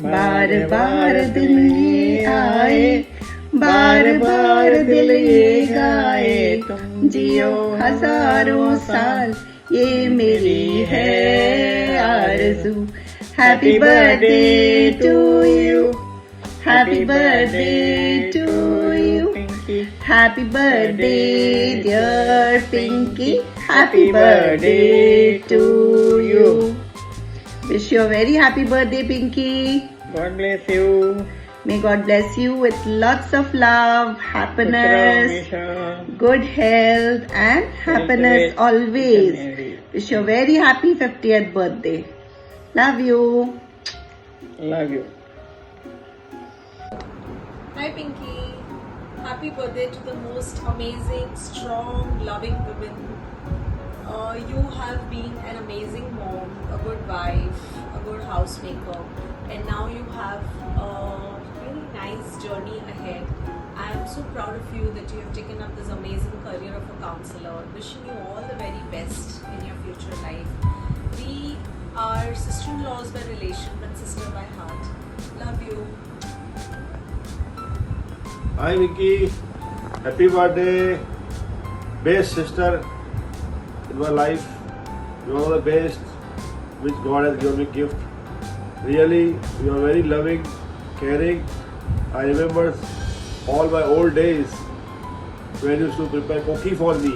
बार बार दिल ये आए, बार बार दिल ये गाए, तुम जियो हजारों साल, ये मेरी है आरज़ू। Happy birthday to you, happy birthday to you, happy birthday dear Pinky, happy birthday to you. Wish you a very happy birthday, Pinky. God bless you. May God bless you with lots of love, happiness, good health, and happiness always. Wish you a very happy 50th birthday. Love you. Love you. Hi Pinky. Happy birthday to the most amazing, strong, loving woman. You have been an amazing mom, a good wife, a good housemaker, and now you have a really nice journey ahead. I am so proud of you that you have taken up this amazing career of a counselor. Wishing you all the very best in your future life. We are sister-in-laws by relation, but sister by heart. Love you. Hi Vicky, happy birthday, best sister in my life. You are the best which God has given me gift. Really, you are very loving, caring. I remember all my old days when you used to prepare cookie for me,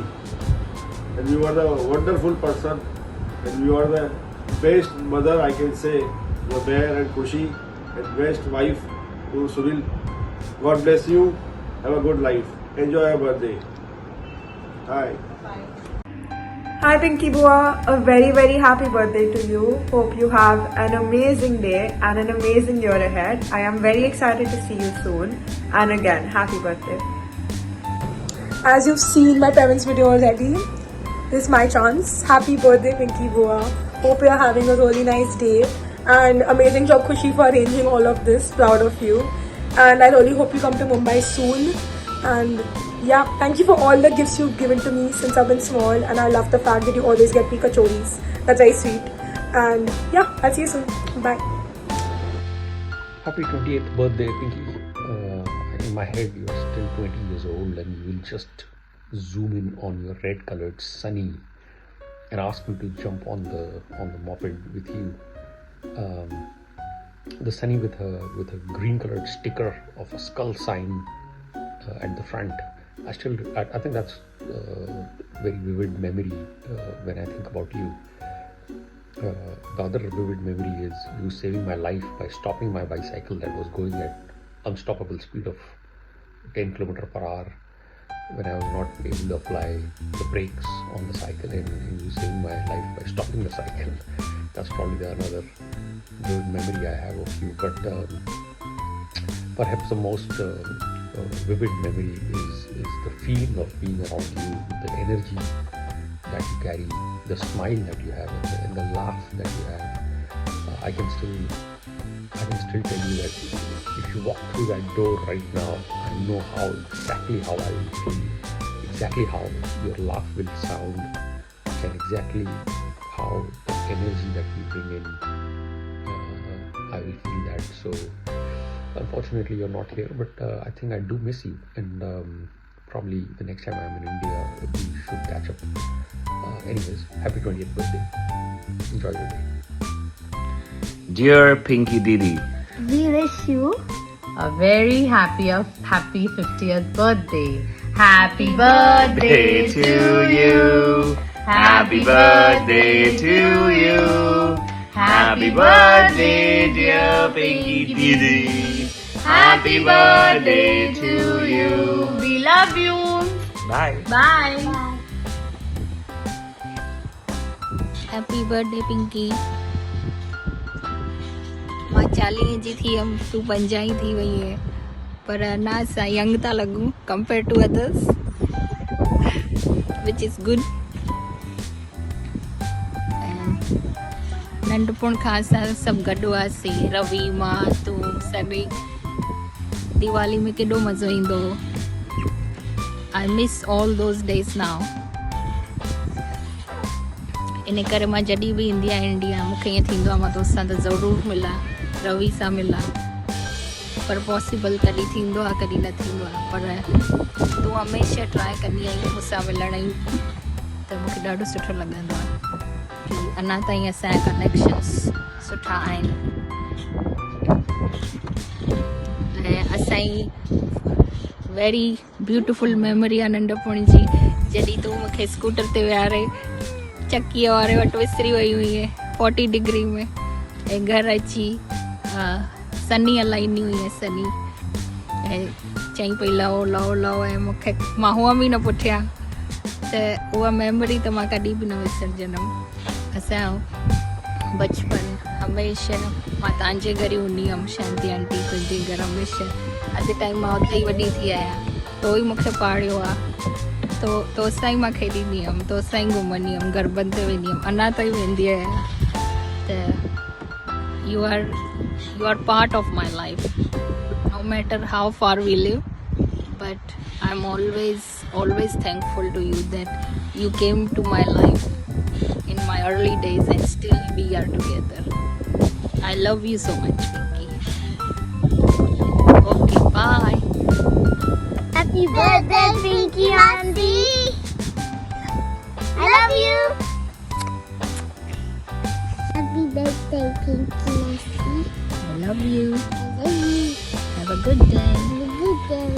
and you are the wonderful person, and you are the best mother I can say. You are Bear and Kushi, and best wife to Sunil. God bless you. Have a good life. Enjoy your birthday. Hi. Bye. Hi Pinky Bua, a very very happy birthday to you. Hope you have an amazing day and an amazing year ahead. I am very excited to see you soon, and again happy birthday. As you've seen my parents' video already, this is my chance. Happy birthday Pinky Bua. Hope you're having a really nice day, and amazing job Khushi for arranging all of this. Proud of you, and I really hope you come to Mumbai soon. And yeah, thank you for all the gifts you've given to me since I've been small, and I love the fact that you always get me kachoris. That's very sweet. And yeah, I'll see you soon. Bye. Happy 20th birthday, Pinky. In my head, you're still 20 years old, and you will just zoom in on your red-colored Sunny and ask me to jump on the moped with you. The Sunny with a green-colored sticker of a skull sign at the front. I think that's a very vivid memory when I think about you. The other vivid memory is you saving my life by stopping my bicycle that was going at unstoppable speed of 10 km per hour when I was not able to apply the brakes on the cycle, and you saving my life by stopping the cycle. That's probably another vivid memory I have of you. But perhaps the most vivid memory is the feeling of being around you, the energy that you carry, the smile that you have, and the laugh that you have. I can still tell you that if you walk through that door right now, I know exactly how I will feel, exactly how your laugh will sound, and exactly how the energy that you bring in, I will feel that. So unfortunately you're not here, but I think I do miss you, and probably the next time I'm in India we should catch up. Anyways, happy 20th birthday. Enjoy your day. Dear Pinky Didi, we wish you a very happy 50th birthday. Happy birthday to you. Happy birthday to you. Happy birthday, dear Pinky Didi. Happy birthday to you. We love you. Bye. Bye. Happy birthday Pinky. मां 40 जी थी, हम तू 50 थी वई है, पर ना सा यंग था लगूं compared to others, which is good. नंढपण खां असां सभु गॾु हुआसीं, रवि मां तूं सभई। दिवाली में केॾो मज़ो ईंदो हो. I miss all those days now. इन करे मां जॾहिं बि ईंदी आहियां इंडिया, मूंखे ईअं थींदो आहे मां तोसां त ज़रूरु मिलां. रवि सां मिलां पर पॉसिबल कॾहिं थींदो आहे कॾहिं न थींदो आहे पर तूं हमेशह ट्राए कंदी आहीं मूंसां मिलण जी त मूंखे ॾाढो सुठो लॻंदो आहे की अञा ताईं असांजा कनेक्शन्स सुठा आहिनि ऐं असांजी वेरी ब्यूटिफुल मेमोरी आहे नंढपण जी जॾहिं तूं मूंखे स्कूटर ते विहारे चकीअ वारे वटि विसरी वई हुई 40 डिग्री में ऐं घरु अची सनी हलाईंदी हुई सनी ऐं चईं पई लहो लहो लहो ऐं मूंखे मां हुअं बि न पुठियां त उहा मेमोरी त मां कॾहिं बि न विसरजंदमि असांजो बचपन हमेशह मां तव्हांजे घर ई हूंदी हुअमि शांति आंटी तुंहिंजे घर हमेशह अॼु ताईं मां उते ई वॾी थी आहियां तो ई मूंखे पाढ़ियो आहे तो सां ई मां खेॾींदी हुअमि तो सां ई घुमंदी हुअमि गरबनि ते वेंदी हुअमि अञा ताईं वेंदी आहियां त you are part of my life no matter how far we live but I'm always thankful to you that you came to my life in my early days and still we are together. I love you so much, Pinky. Okay, bye. Happy birthday, Pinky Auntie. I love you. Happy birthday, Pinky Auntie. I love you. I love you. Have a good day. Have a good day.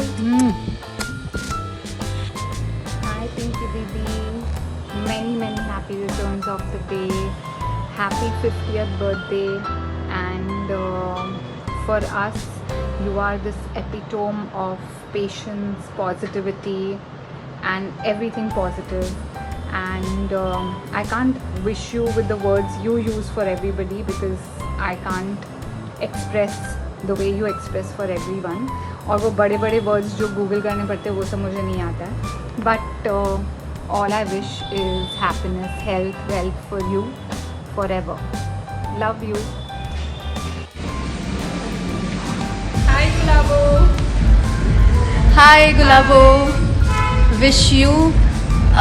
Hi Pinky Didi, many happy returns of the day. Happy 50th birthday, and for us you are this epitome of patience, positivity and everything positive, and I can't wish you with the words you use for everybody because I can't express the way you express for everyone, और वो बड़े बड़े words जो Google करने पड़ते हैं वो सब मुझे नहीं आता है, but all I wish is happiness, health, wealth for you for ever. Love you. Hi Gulabo. Hi Gulabo, wish you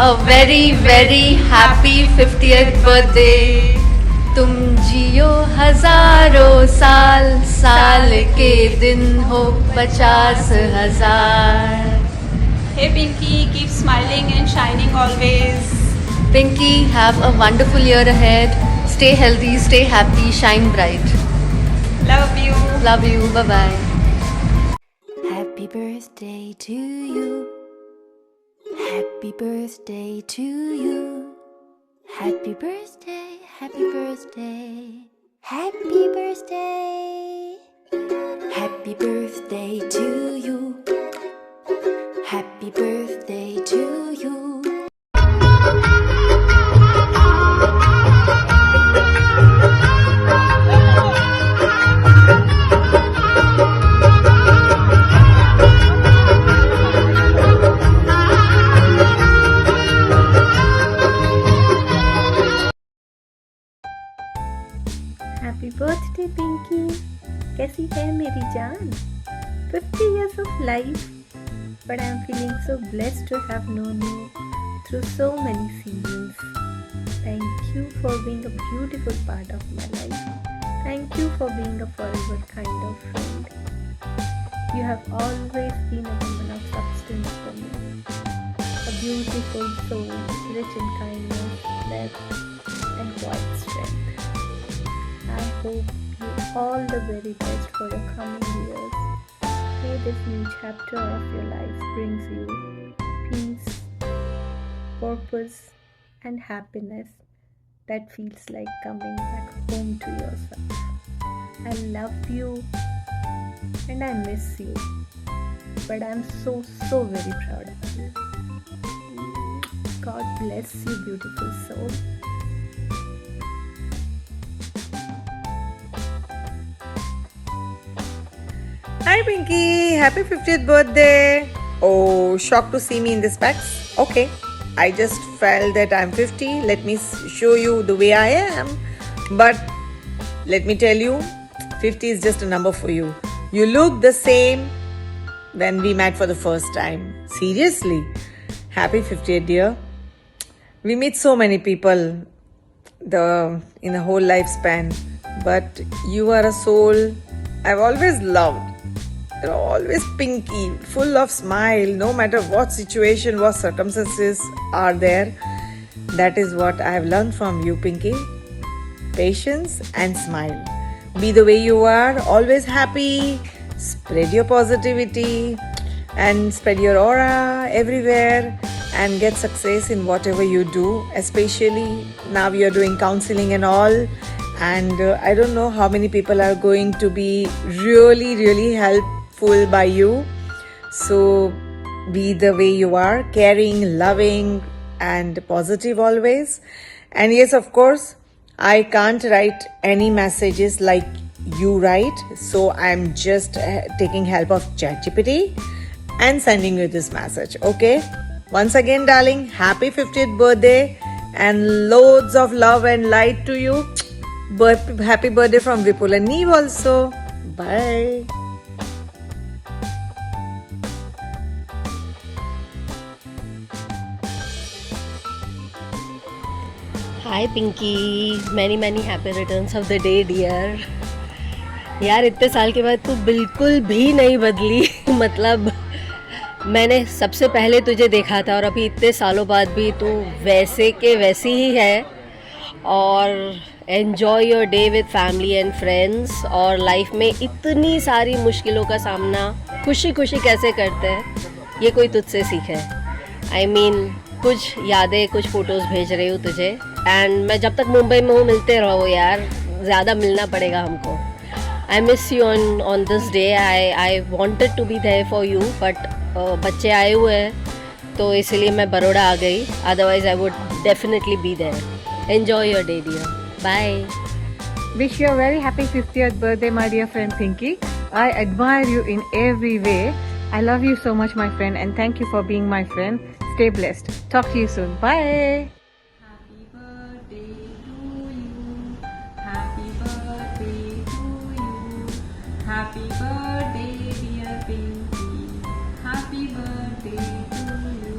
a very happy 50th birthday. तुम जियो हजारों साल, साल के दिन हो 50,000. Hey Pinky, keep smiling and shining always. Pinky, have a wonderful year ahead. Stay healthy, stay happy, shine bright. Love you. Love you, bye bye. Happy birthday to you. Happy birthday to you. Happy birthday, happy birthday, happy birthday. Happy birthday to you. Happy birthday to you. Happy birthday Pinky, कैसी है मेरी जान? 50 years of life, but I'm feeling so blessed to have known you through so many seasons. Thank you for being a beautiful part of my life. Thank you for being a forever kind of friend. You have always been a woman of substance for me, a beautiful soul, rich in kindness, depth, and quiet strength. I hope you all the very best for your coming years. May this new chapter of your life brings you peace, purpose, and happiness that feels like coming back home to yourself. I love you and I miss you, but I'm so very proud of you. God bless you, beautiful soul. Hi Pinky, happy 50th birthday. Oh, shocked to see me in this specs? Okay, I just felt that I'm 50. Let me show you the way I am. But let me tell you, 50 is just a number for you. You look the same when we met for the first time. Seriously, happy 50th, dear. We meet so many people in the whole lifespan. but you are a soul I've always loved. You're always pinky, full of smile, no matter what situation, what circumstances are there. That is what I have learned from you, Pinky. Patience and smile. Be the way you are, always happy. Spread your positivity and spread your aura everywhere and get success in whatever you do. Especially now you're doing counseling and all. And I don't know how many people are going to be really helpful by you. So be the way you are, caring, loving and positive always. And yes, of course, I can't write any messages like you write. So I'm just taking help of ChatGPT and sending you this message. Okay? Once again, darling, happy 50th birthday and loads of love and light to you. Happy birthday from Vipul and Neve also. Bye. Hi Pinky, many happy returns of the day dear. यार इतने साल के बाद तू बिल्कुल भी नहीं बदली. मतलब मैंने सबसे पहले तुझे देखा था और अभी इतने सालों बाद भी तू वैसे के वैसी ही है. और enjoy your day with family and friends. और लाइफ में इतनी सारी मुश्किलों का सामना खुशी खुशी कैसे करते हैं, ये कोई तुझसे सीखे. आई मीन कुछ यादें, कुछ फ़ोटोज़ भेज रही हूँ तुझे. एंड मैं जब तक मुंबई में हूँ मिलते रहो यार, ज़्यादा मिलना पड़ेगा हमको. I miss you on this day. I wanted to be there for you but बच्चे आए हुए हैं तो इसलिए मैं बड़ौदा आ गई. Otherwise I would definitely be there. Enjoy your day dear. Bye. Wish you a very happy 50th birthday, my dear friend Pinky. I admire you in every way. I love you so much, my friend, and thank you for being my friend. Stay blessed. Talk to you soon. Bye. Happy birthday to you. Happy birthday to you. Happy birthday, dear Pinky. Happy birthday to you.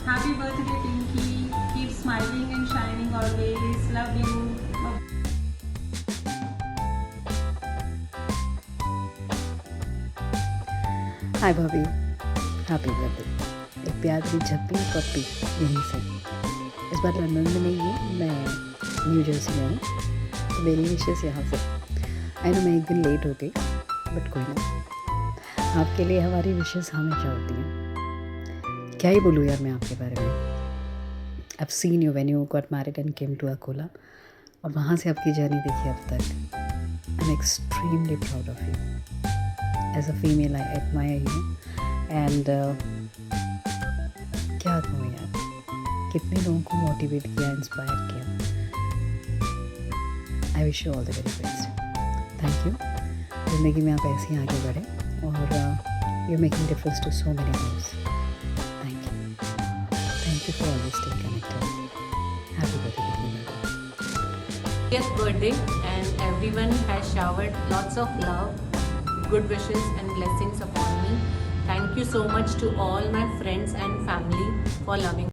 Happy birthday, Pinky. Keep smiling and shining always. Love you. हाय भाभी, happy birthday. एक प्यार भरी झप्पी पप्पी यहीं से. इस बार London में नहीं हूँ, मैं न्यू जर्सी में हूँ, तो मेरी विशेष यहाँ से. आई नो मैं एक दिन लेट हो गई बट कोई नहीं. आपके लिए हमारी विशेष हमेशा होती हैं. क्या ही बोलूँ यार मैं आपके बारे में. I've seen you when you got married and came to Akola, और वहाँ से आपकी जर्नी देखी अब तक. I'm extremely proud of you. As a female, I admire you. And क्या कहूँ यार, कितने लोगों को मोटिवेट किया, इंस्पायर किया. I wish you all the very best. Thank you. ज़िंदगी में आप ऐसे ही आगे बढ़े और you are making difference to so many lives. Thank you for always staying connected. Happy birthday. Yes, birthday, and everyone has showered lots of love, good wishes and blessings upon me. Thank you so much to all my friends and family for loving me.